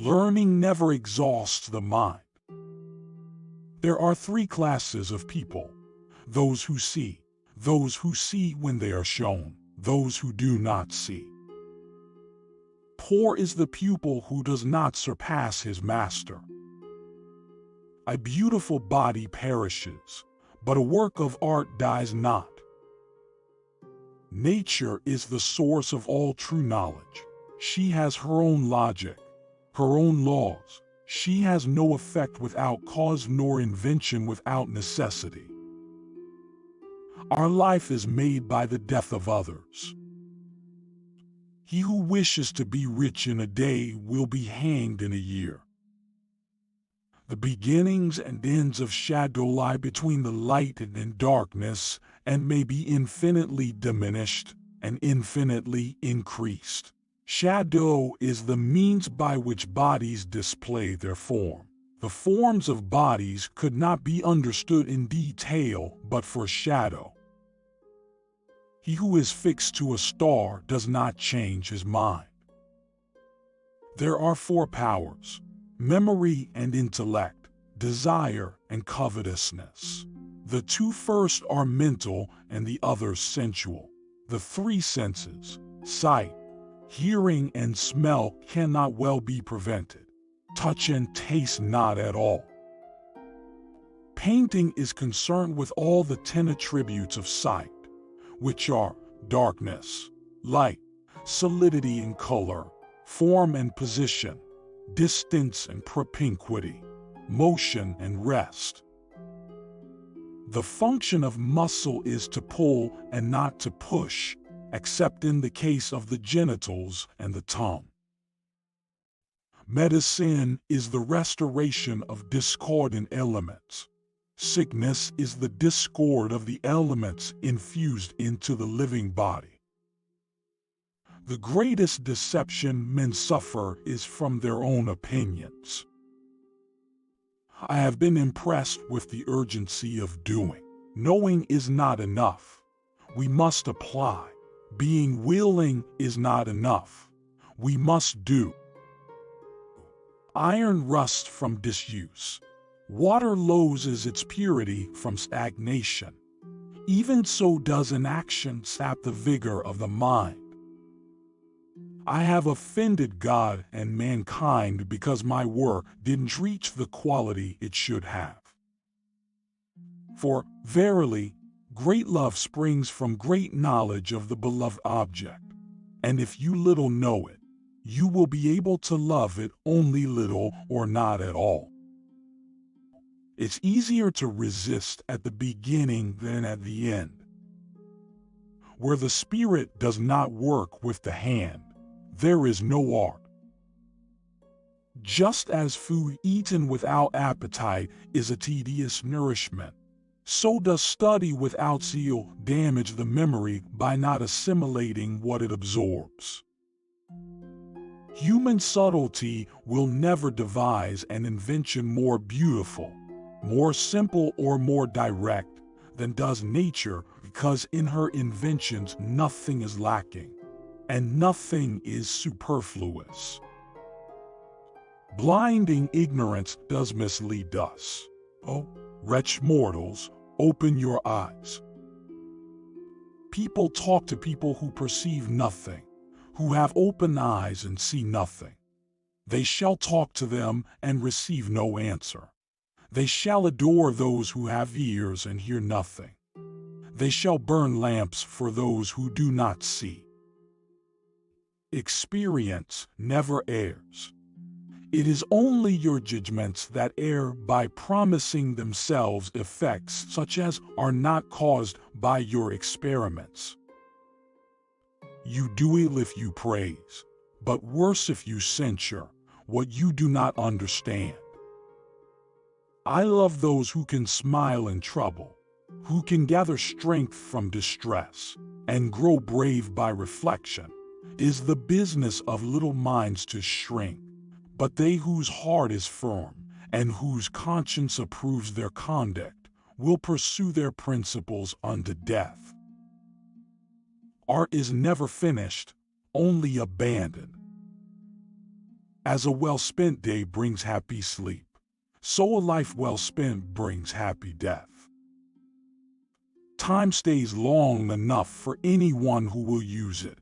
Learning never exhausts the mind. There are three classes of people: those who see when they are shown, those who do not see. Poor is the pupil who does not surpass his master. A beautiful body perishes, but a work of art dies not. Nature is the source of all true knowledge. She has her own logic, her own laws. She has no effect without cause nor invention without necessity. Our life is made by the death of others. He who wishes to be rich in a day will be hanged in a year. The beginnings and ends of shadow lie between the light and darkness, and may be infinitely diminished and infinitely increased. Shadow is the means by which bodies display their form. The forms of bodies could not be understood in detail but for shadow. He who is fixed to a star does not change his mind. There are four powers: memory and intellect, desire and covetousness. The two first are mental and the others sensual. The three senses, sight, hearing and smell, cannot well be prevented. Touch and taste not at all. Painting is concerned with all the 10 attributes of sight, which are darkness, light, solidity and color, form and position, distance and propinquity, motion and rest. The function of muscle is to pull and not to push, except in the case of the genitals and the tongue. Medicine is the restoration of discordant elements. Sickness is the discord of the elements infused into the living body. The greatest deception men suffer is from their own opinions. I have been impressed with the urgency of doing. Knowing is not enough. We must apply. Being willing is not enough. We must do. Iron rusts from disuse. Water loses its purity from stagnation. Even so does inaction sap the vigor of the mind. I have offended God and mankind because my work didn't reach the quality it should have. For, verily, great love springs from great knowledge of the beloved object, and if you little know it, you will be able to love it only little or not at all. It's easier to resist at the beginning than at the end. Where the spirit does not work with the hand, there is no art. Just as food eaten without appetite is a tedious nourishment, so does study without zeal damage the memory by not assimilating what it absorbs. Human subtlety will never devise an invention more beautiful, more simple or more direct than does nature, because in her inventions nothing is lacking, and nothing is superfluous. Blinding ignorance does mislead us. Oh, wretched mortals, open your eyes. People talk to people who perceive nothing, who have open eyes and see nothing. They shall talk to them and receive no answer. They shall adore those who have ears and hear nothing. They shall burn lamps for those who do not see. Experience never errs. It is only your judgments that err by promising themselves effects such as are not caused by your experiments. You do ill if you praise, but worse if you censure what you do not understand. I love those who can smile in trouble, who can gather strength from distress, and grow brave by reflection. It is the business of little minds to shrink, but they whose heart is firm and whose conscience approves their conduct will pursue their principles unto death. Art is never finished, only abandoned. As a well-spent day brings happy sleep, so a life well spent brings happy death. Time stays long enough for anyone who will use it.